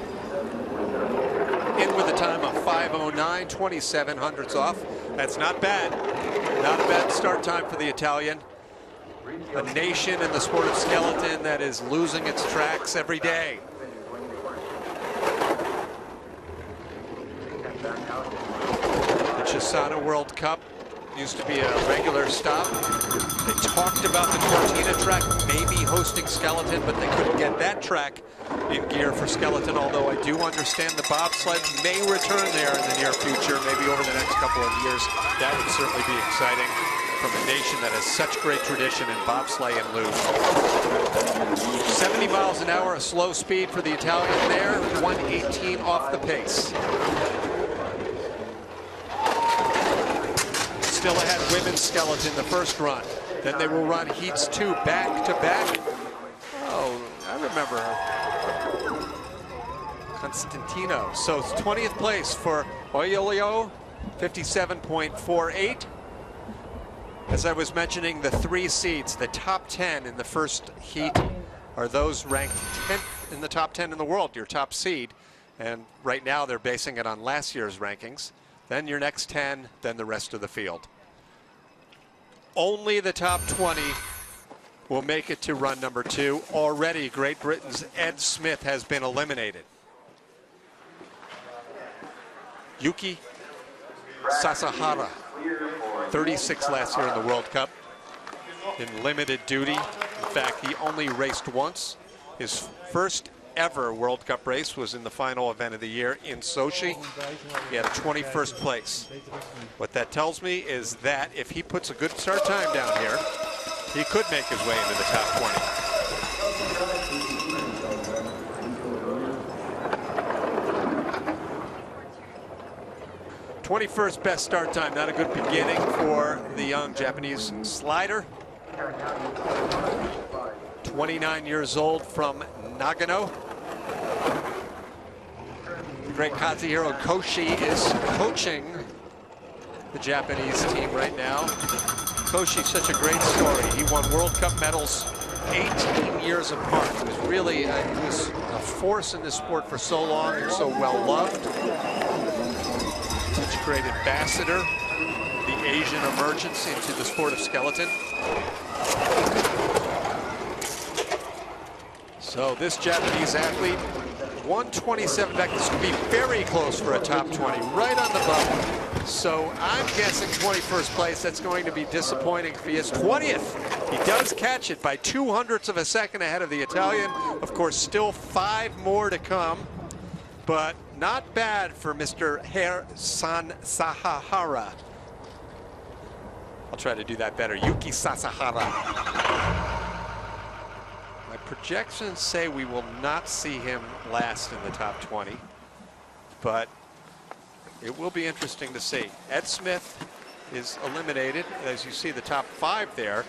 in with a time of 5:09, 27 hundredths off. That's not bad. Not a bad start time for the Italian. A nation in the sport of skeleton that is losing its tracks every day. The Cesana World Cup used to be a regular stop. They talked about the Cortina track maybe hosting skeleton, but they couldn't get that track in gear for skeleton, although I do understand the bobsled may return there in the near future, maybe over the next couple of years. That would certainly be exciting from a nation that has such great tradition in bobsleigh and luge. 70 miles an hour, a slow speed for the Italian there, 118 off the pace. Still ahead women's skeleton the first run. Then they will run heats 2 back to back. Oh, I remember her. Constantino. So it's 20th place for Oilio, 57.48. As I was mentioning, the 3 seeds, the top 10 in the first heat are those ranked 10th in the top 10 in the world, your top seed. And right now they're basing it on last year's rankings. Then your next 10, then the rest of the field. Only the top 20 will make it to run number 2. Already, Great Britain's Ed Smith has been eliminated. Yuki Sasahara, 36 last year in the World Cup, in limited duty. In fact, he only raced once. His first ever World Cup race was in the final event of the year in Sochi. He had a 21st place. What that tells me is that if he puts a good start time down here, he could make his way into the top 20. 21st best start time, not a good beginning for the young Japanese slider. 29 years old from Nagano. The great Kazuhiro Koshi is coaching the Japanese team right now. Koshi, such a great story. He won World Cup medals 18 years apart. He was really he was a force in this sport for so long and so well loved. Such a great ambassador, the Asian emergence into the sport of skeleton. So this Japanese athlete, 127 back. This could be very close for a top 20, right on the bubble. So I'm guessing 21st place. That's going to be disappointing for his 20th. He does catch it by 200ths of a second ahead of the Italian. Of course, still 5 more to come, but not bad for Mr. Sasahara. I'll try to do that better. Yuki Sasahara. My projections say we will not see him last in the top 20, but it will be interesting to see. Ed Smith is eliminated. As you see, the top 5 there.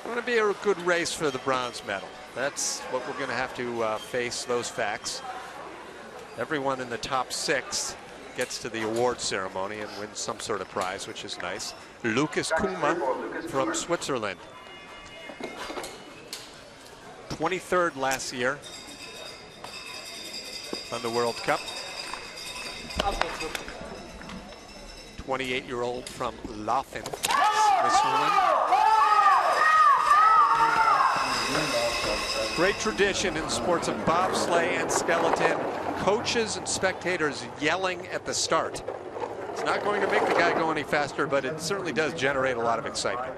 going to be a good race for the bronze medal. That's what we're going to have to face, those facts. Everyone in the top 6 gets to the award ceremony and wins some sort of prize, which is nice. Lucas Kuma from Switzerland. 23rd last year on the World Cup. 28-year-old from Laufen, Switzerland. Great tradition in sports of bobsleigh and skeleton. Coaches and spectators yelling at the start. It's not going to make the guy go any faster, but it certainly does generate a lot of excitement.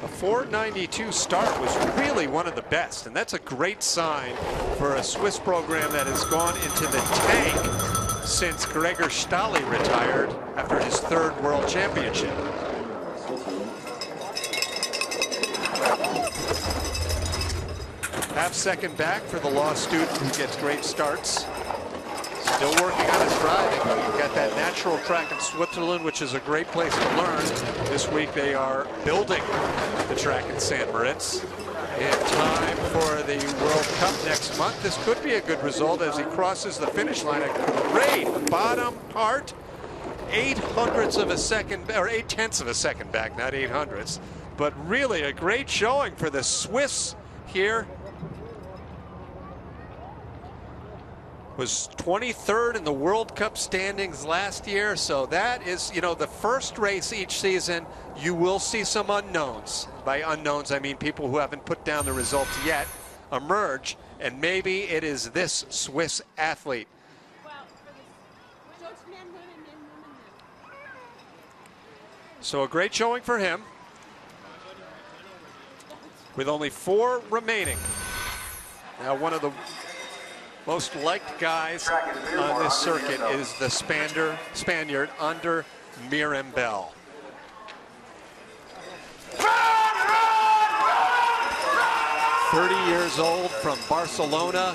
A 4:92 start was really one of the best, and that's a great sign for a Swiss program that has gone into the tank since Gregor Stahli retired after his 3rd World Championship. Half-second back for the law student who gets great starts. Still working on his driving. You've got that natural track in Switzerland, which is a great place to learn. This week they are building the track in St. Moritz. In time for the World Cup next month, this could be a good result as he crosses the finish line. A great bottom part. 8/100ths of a second, or 8/10ths of a second back, not 8/100ths. But really a great showing for the Swiss here. Was 23rd in the World Cup standings last year, so that is, you know, the first race each season. You will see some unknowns. By unknowns, I mean people who haven't put down the results yet emerge, and maybe it is this Swiss athlete. So a great showing for him. With only 4 remaining. Now one of the most liked guys on this circuit is the Spaniard under Mirambel. 30 years old from Barcelona.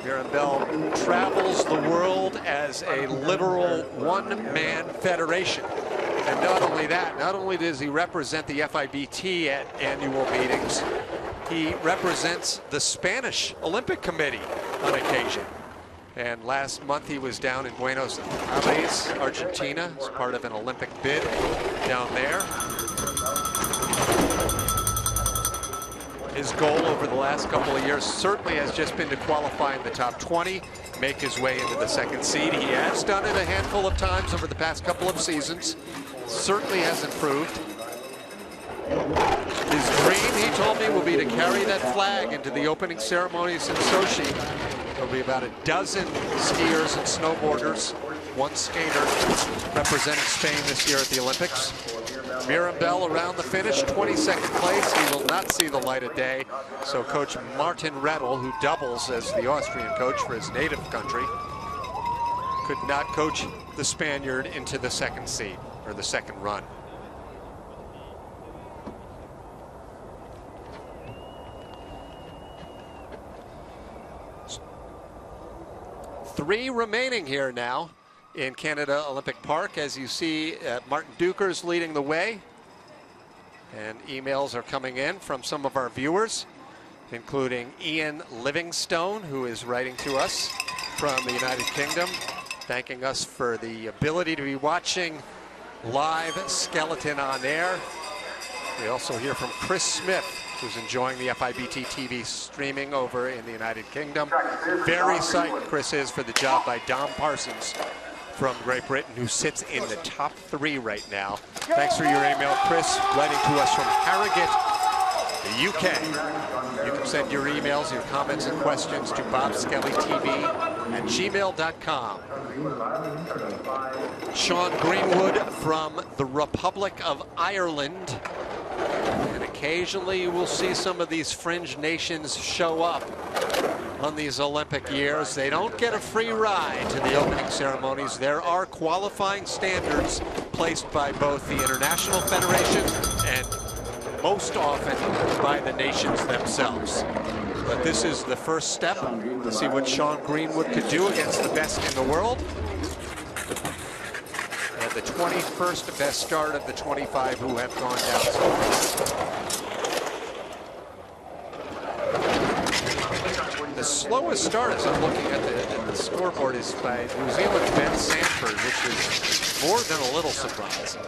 Mirambel travels the world as a literal one-man federation. And not only that, not only does he represent the FIBT at annual meetings, he represents the Spanish Olympic Committee on occasion. And last month he was down in Buenos Aires, Argentina, as part of an Olympic bid down there. His goal over the last couple of years certainly has just been to qualify in the top 20, make his way into the 2nd seed. He has done it a handful of times over the past couple of seasons. Certainly has improved. His dream, he told me, will be to carry that flag into the opening ceremonies in Sochi. There'll be about a dozen skiers and snowboarders, 1 skater representing Spain this year at the Olympics. Mirambel around the finish, 22nd place. He will not see the light of day. So Coach Martin Rettel, who doubles as the Austrian coach for his native country, could not coach the Spaniard into the 2nd seed, or the 2nd run. Three remaining here now in Canada Olympic Park. As you see, Martin Dukers leading the way. And emails are coming in from some of our viewers, including Ian Livingstone, who is writing to us from the United Kingdom, thanking us for the ability to be watching live skeleton on air. We also hear from Chris Smith, who's enjoying the FIBT TV streaming over in the United Kingdom. Very psyched Chris is for the job by Dom Parsons from Great Britain, who sits in the top 3 right now. Thanks for your email, Chris, writing to us from Harrogate, the UK. You can send your emails, your comments and questions to bobskellytv@gmail.com. Sean Greenwood from the Republic of Ireland. And occasionally you will see some of these fringe nations show up on these Olympic years. They don't get a free ride to the opening ceremonies. There are qualifying standards placed by both the International Federation and most often by the nations themselves. But this is the first step to see what Sean Greenwood could do against the best in the world. 21st best start of the 25 who have gone down so far. The slowest start, as I'm looking at the scoreboard, is by New Zealand's Ben Sanford, which is more than a little surprising.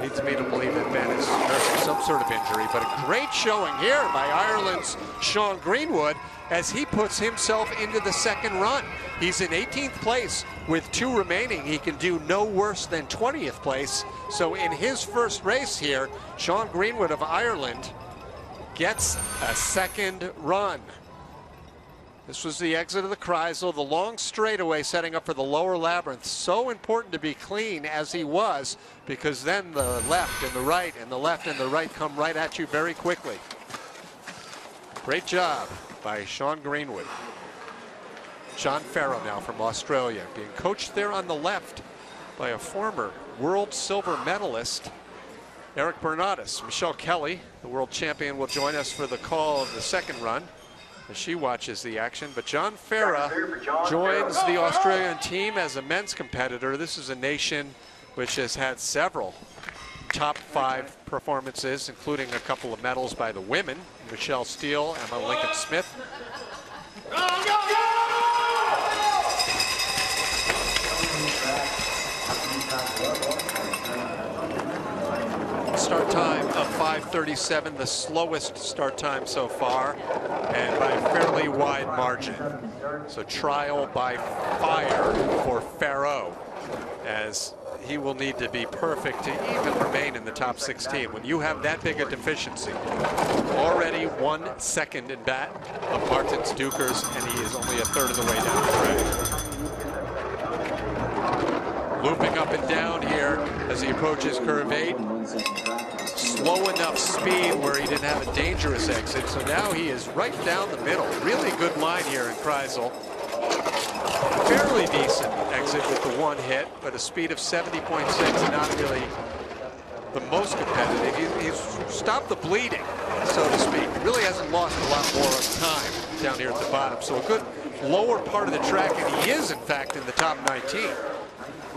Leads me to believe that Ben is nursing some sort of injury, but a great showing here by Ireland's Sean Greenwood as he puts himself into the second run. He's in 18th place with 2 remaining. He can do no worse than 20th place. So in his first race here, Sean Greenwood of Ireland gets a second run. This was the exit of the Kreisel, the long straightaway setting up for the lower labyrinth. So important to be clean as he was, because then the left and the right and the left and the right come right at you very quickly. Great job by Sean Greenwood. John Farrow now from Australia, being coached there on the left by a former world silver medalist, Eric Bernardus. Michelle Kelly, the world champion, will join us for the call of the second run as she watches the action. But John Farrow joins the Australian team as a men's competitor. This is a nation which has had several top 5 performances, including a couple of medals by the women. Michelle Steele, Emma Lincoln-Smith. Start time of 5:37, the slowest start time so far, and by a fairly wide margin. So trial by fire for Farrow, as he will need to be perfect to even remain in the top 16. When you have that big a deficiency, already 1 second in back of Martins Dukers, and he is only a third of the way down the track. Looping up and down here as he approaches curve 8. Slow enough speed where he didn't have a dangerous exit, so now he is right down the middle. Really good line here in Kreisel. Fairly decent exit with the 1 hit, but a speed of 70.6, not really the most competitive. He's stopped the bleeding, so to speak. Really hasn't lost a lot more of time down here at the bottom. So a good lower part of the track, and he is, in fact, in the top 19.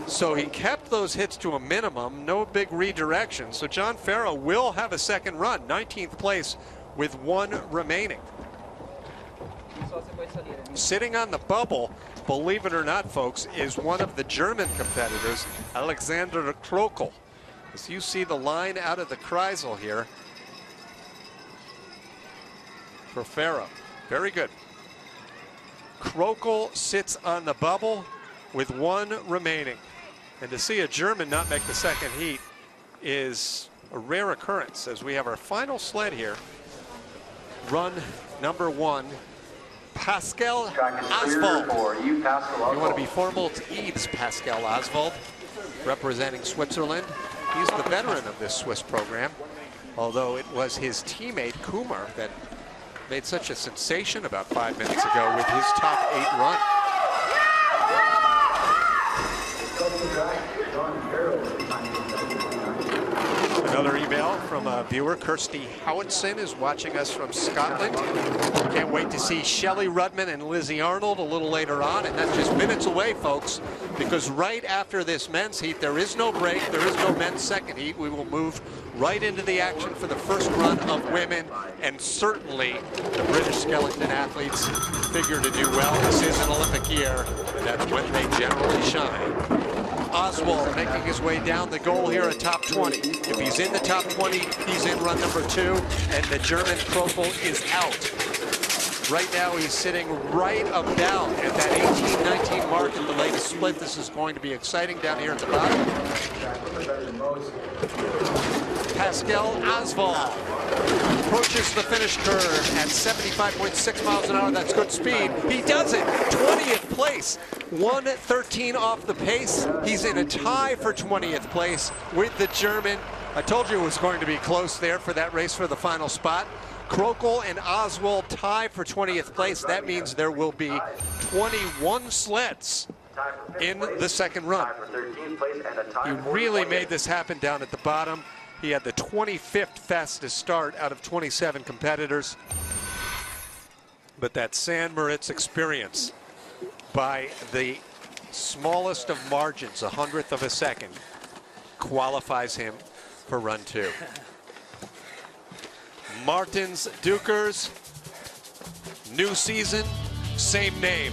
So he kept those hits to a minimum, no big redirection. So John Farrow will have a second run, 19th place with 1 remaining. Sitting on the bubble, believe it or not, folks, is one of the German competitors, Alexander Krokel. As you see the line out of the Kreisel here for Farrow. Very good. Krokel sits on the bubble with 1 remaining. And to see a German not make the second heat is a rare occurrence, as we have our final sled here. Run number 1, Pascal Oswald. You want to be formal, it's Yves Pascal Oswald, representing Switzerland. He's the veteran of this Swiss program, although it was his teammate Kumar that made such a sensation about 5 minutes ago with his top 8 run. Another email from a viewer, Kirsty Howitson, is watching us from Scotland. Can't wait to see Shelley Rudman and Lizzie Arnold a little later on, and that's just minutes away, folks, because right after this men's heat, there is no break, there is no men's second heat. We will move right into the action for the first run of women, and certainly the British skeleton athletes figure to do well. This is an Olympic year, and that's when they generally shine. Oswald making his way down the goal here at top 20. If he's in the top 20, he's in run number 2, and the German Krokel is out. Right now he's sitting right about at that 18-19 mark in the latest split. This is going to be exciting down here at the bottom. Pascal Oswald approaches the finish curve at 75.6 miles an hour. That's good speed. He does it. 20th place. 1:13 off the pace. He's in a tie for 20th place with the German. I told you it was going to be close there for that race for the final spot. Krokel and Oswald tie for 20th place. That means there will be 21 sleds in the second run. He really made this happen down at the bottom. He had the 25th fastest start out of 27 competitors. But that San Moritz experience, by the smallest of margins, 100th of a second, qualifies him for run 2. Martins Dukers, new season, same name.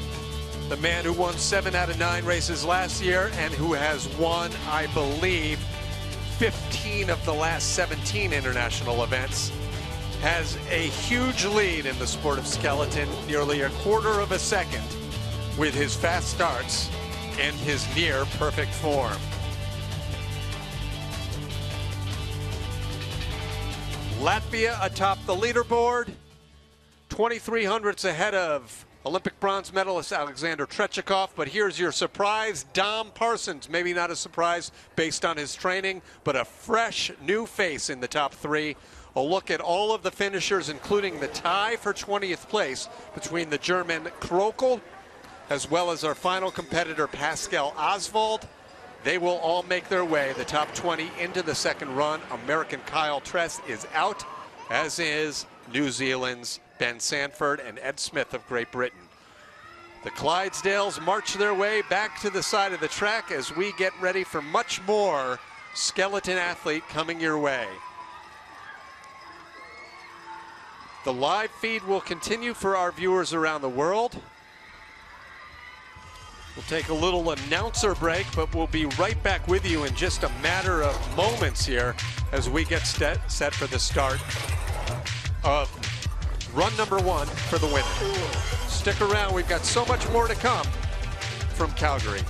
The man who won 7 out of 9 races last year and who has won, I believe, 15 of the last 17 international events, has a huge lead in the sport of skeleton, nearly a quarter of a second, with his fast starts and his near perfect form. Latvia atop the leaderboard, 2,300ths ahead of Olympic bronze medalist Alexander Trechikov, but here's your surprise, Dom Parsons. Maybe not a surprise based on his training, but a fresh new face in the top 3. A look at all of the finishers, including the tie for 20th place between the German Krokel as well as our final competitor Pascal Oswald. They will all make their way, the top 20, into the second run. American Kyle Tress is out, as is New Zealand's Ben Sanford and Ed Smith of Great Britain. The Clydesdales march their way back to the side of the track as we get ready for much more skeleton athlete coming your way. The live feed will continue for our viewers around the world. We'll take a little announcer break, but we'll be right back with you in just a matter of moments here as we get set for the start of run number 1 for the women. Stick around, we've got so much more to come from Calgary.